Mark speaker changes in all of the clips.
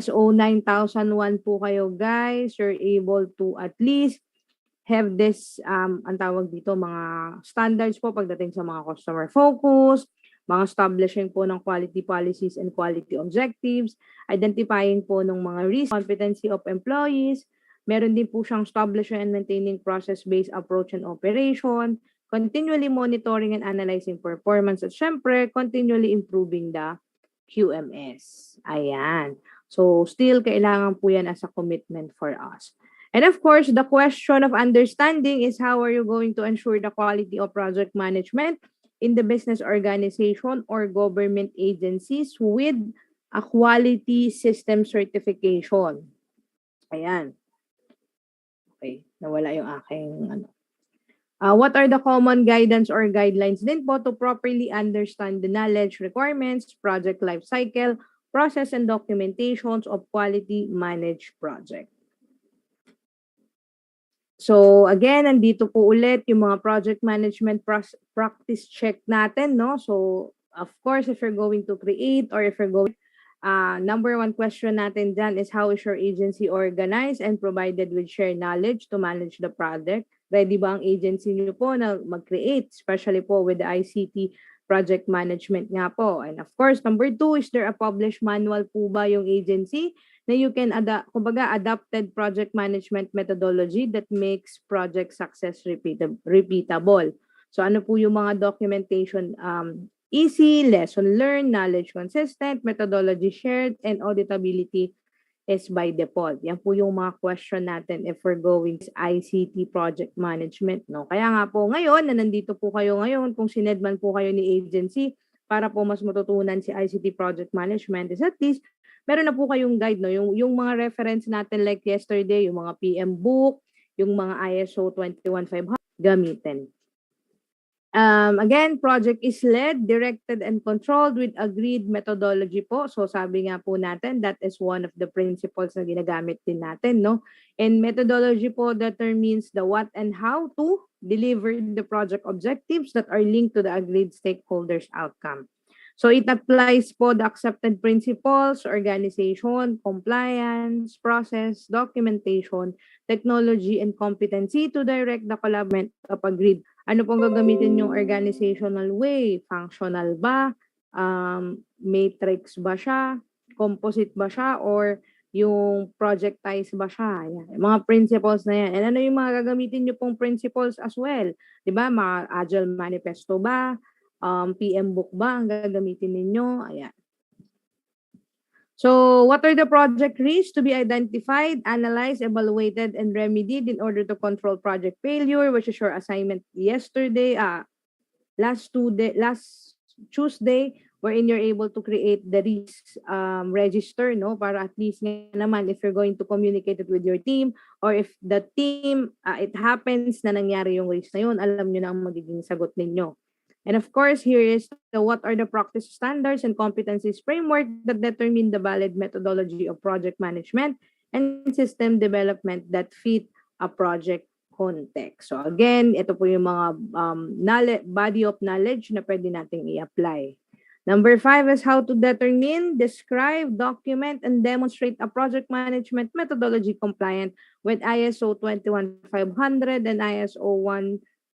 Speaker 1: ISO 9001 po kayo guys, you're able to at least have this, ang tawag dito, mga standards po pagdating sa mga customer focus, mga establishing po ng quality policies and quality objectives, identifying po ng mga risk, competency of employees, meron din po siyang establishing and maintaining process-based approach and operation, continually monitoring and analyzing performance, at syempre, continually improving the QMS. Ayan. So, still, kailangan po yan as a commitment for us. And of course, the question of understanding is how are you going to ensure the quality of project management in the business organization or government agencies with a quality system certification. Ayan. Okay, nawala yung aking ano. What are the common guidance or guidelines din po to properly understand the knowledge requirements, project life cycle, process and documentations of quality managed project. So again, nandito po ulit yung mga project management practice check natin, no? So of course, if you're going to create or if you're going, number one question natin dyan is how is your agency organized and provided with shared knowledge to manage the project? Ready ba ang agency niyo po na mag-create, especially po with the ICT Project Management nga po? And of course, number two, is there a published manual po ba yung agency na you can kumbaga adapted project management methodology that makes project success repeatable? So ano po yung mga documentation? Easy, lesson learned, knowledge consistent, methodology shared, and auditability is by default. Yan po yung mga question natin if we're going to ICT project management, no? Kaya nga po ngayon, na nandito po kayo ngayon, kung sinedman po kayo ni agency para po mas matutunan si ICT project management, is at least meron na po kayong guide, no? Yung mga reference natin like yesterday, yung mga PM book, yung mga ISO 21500, gamitin. Again, project is led, directed, and controlled with agreed methodology po. So sabi nga po natin, that is one of the principles na ginagamit din natin, no? And methodology po determines the what and how to deliver the project objectives that are linked to the agreed stakeholders' outcome. So it applies po the accepted principles, organization, compliance, process, documentation, technology, and competency to direct the collaboration of agreed. Ano pong gagamitin yung organizational way? Functional ba? Matrix ba siya? Composite ba siya? Or yung projectized ba siya? Yan. Mga principles na yan. And ano yung mga gagamitin nyo pong principles as well? Diba? Mga agile manifesto ba? PM book ba ang gagamitin ninyo? Ayan. So, what are the project risks to be identified, analyzed, evaluated, and remedied in order to control project failure, which is your assignment yesterday, last Tuesday, wherein you're able to create the risk register, no? Para at least nga naman, if you're going to communicate it with your team, or if the team, it happens na nangyari yung risk na yun, alam nyo na ang magiging sagot ninyo. And of course, here is what are the practice standards and competencies framework that determine the valid methodology of project management and system development that fit a project context. So again, ito po yung mga body of knowledge na pwede nating i-apply. Number 5 is how to determine, describe, document, and demonstrate a project management methodology compliant with ISO 21500 and ISO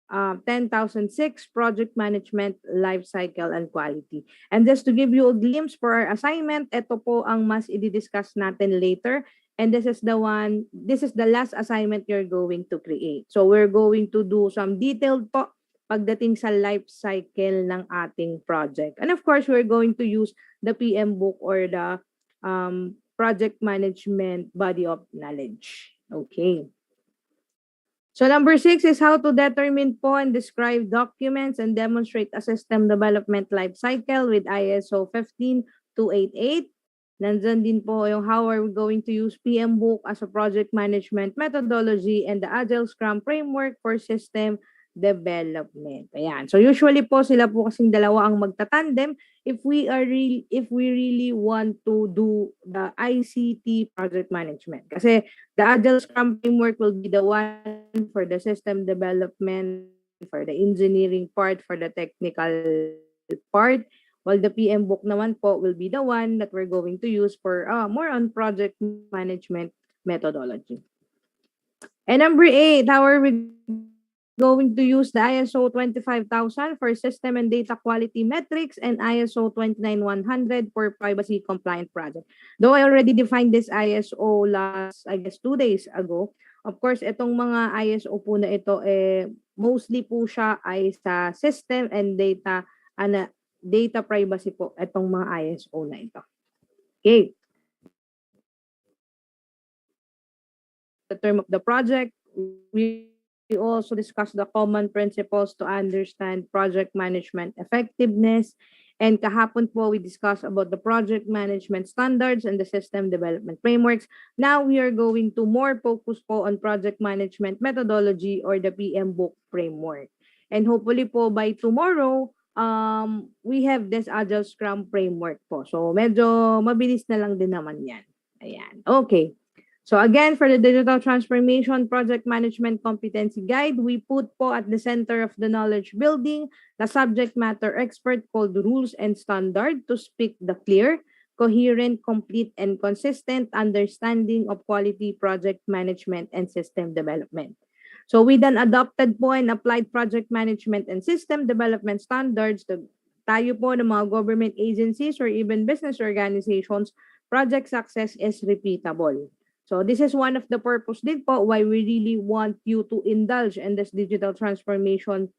Speaker 1: 10006 project management life cycle and quality. And just to give you a glimpse for our assignment, ito po ang mas i-discuss natin later. And this is the last assignment you're going to create. So we're going to do some detailed po pagdating sa life cycle ng ating project. And of course, we're going to use the PM book or the project management body of knowledge. Okay. So number 6 is how to determine po and describe documents and demonstrate a system development life cycle with ISO 15288. Nandyan din po yung how are we going to use PM book as a project management methodology and the Agile Scrum framework for system development. Ayan. So usually po sila po kasing dalawa ang magtatandem if we really want to do the ICT project management. Kasi the Agile Scrum framework will be the one for the system development, for the engineering part, for the technical part, while the PM book naman po will be the one that we're going to use for more on project management methodology. And number 8, how are we going to use the ISO 25000 for system and data quality metrics and ISO 29100 for privacy compliant project? Though I already defined this ISO last, I guess, 2 days ago. Of course, itong mga ISO po na ito, mostly po siya ay sa system and data privacy po, itong mga ISO na ito. Okay. The term of the project, we also discuss the common principles to understand project management effectiveness. And kahapon po, we discussed about the project management standards and the system development frameworks. Now, we are going to more focus po on project management methodology or the PM book framework. And hopefully po by tomorrow, we have this Agile Scrum framework po. So, medyo mabilis na lang din naman yan. Ayan. Okay. So again, for the Digital Transformation Project Management Competency Guide, we put po at the center of the knowledge building the subject matter expert called rules and standard to speak the clear, coherent, complete, and consistent understanding of quality project management and system development. So we then adopted po and applied project management and system development standards to tayo po ng mga government agencies or even business organizations. Project success is repeatable. So this is one of the purpose din po why we really want you to indulge in this digital transformation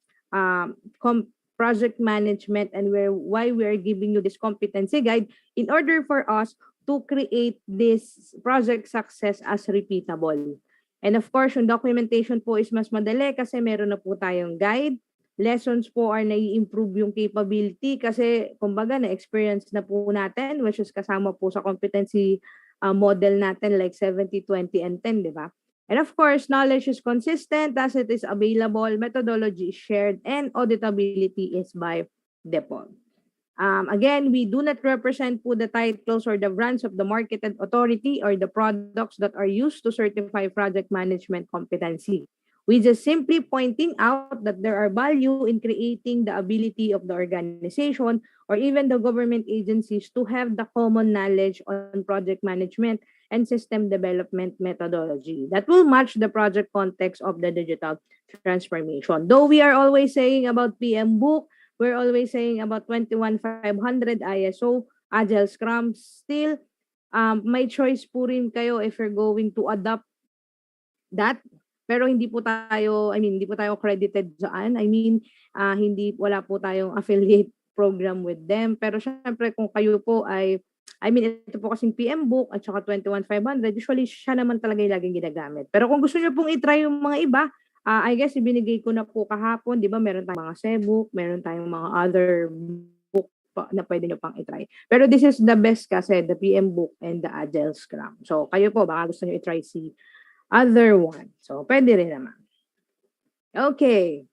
Speaker 1: project management and why we are giving you this competency guide in order for us to create this project success as repeatable. And of course, yung documentation po is mas madali kasi meron na po tayong guide. Lessons po are nai-improve yung capability kasi kumbaga na-experience na po natin which is kasama po sa competency model natin like 70, 20, and 10, di ba? And of course, knowledge is consistent as it is available, methodology is shared, and auditability is by default. Again, we do not represent po the titles or the brands of the marketed authority or the products that are used to certify project management competency. We just simply pointing out that there are value in creating the ability of the organization or even the government agencies to have the common knowledge on project management and system development methodology that will match the project context of the digital transformation. Though we are always saying about PM book, we're always saying about 21500 ISO, Agile Scrum, still may choice po rin kayo if you're going to adopt that. Pero hindi po tayo, hindi po tayo credited saan. Wala po tayong affiliate program with them. Pero syempre kung kayo po ay, ito po kasing PM book at saka 21500, usually siya naman talaga yung laging ginagamit. Pero kung gusto niyo pong itry yung mga iba, I guess ibinigay ko na po kahapon, di ba? Meron tayong mga C-book, meron tayong mga other book na pwede nyo pang itry. Pero this is the best kasi, the PM book and the Agile Scrum. So kayo po, baka gusto nyo itry si other one. So, pwede rin naman. Okay.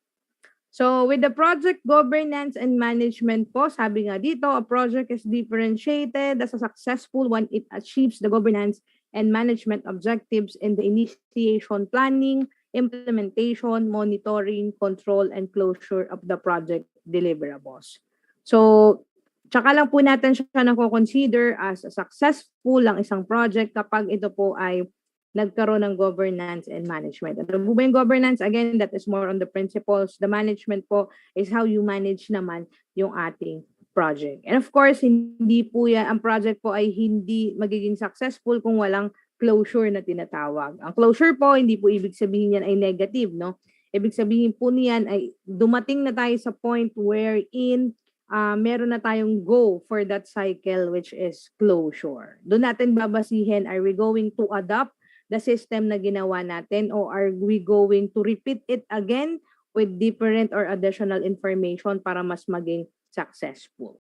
Speaker 1: So, with the project governance and management po, sabi nga dito, a project is differentiated as a successful when it achieves the governance and management objectives in the initiation, planning, implementation, monitoring, control, and closure of the project deliverables. So, tsaka lang po natin siya nako-consider as a successful ang isang project kapag ito po ay nagkaroon ng governance and management. Ano po ba yung governance? Again, that is more on the principles. The management po is how you manage naman yung ating project. And of course, hindi po yan, ang project po ay hindi magiging successful kung walang closure na tinatawag. Ang closure po, hindi po ibig sabihin yan ay negative, no? Ibig sabihin po niyan ay dumating na tayo sa point wherein meron na tayong go for that cycle which is closure. Doon natin babasihin, are we going to adopt the system na ginawa natin or are we going to repeat it again with different or additional information para mas maging successful?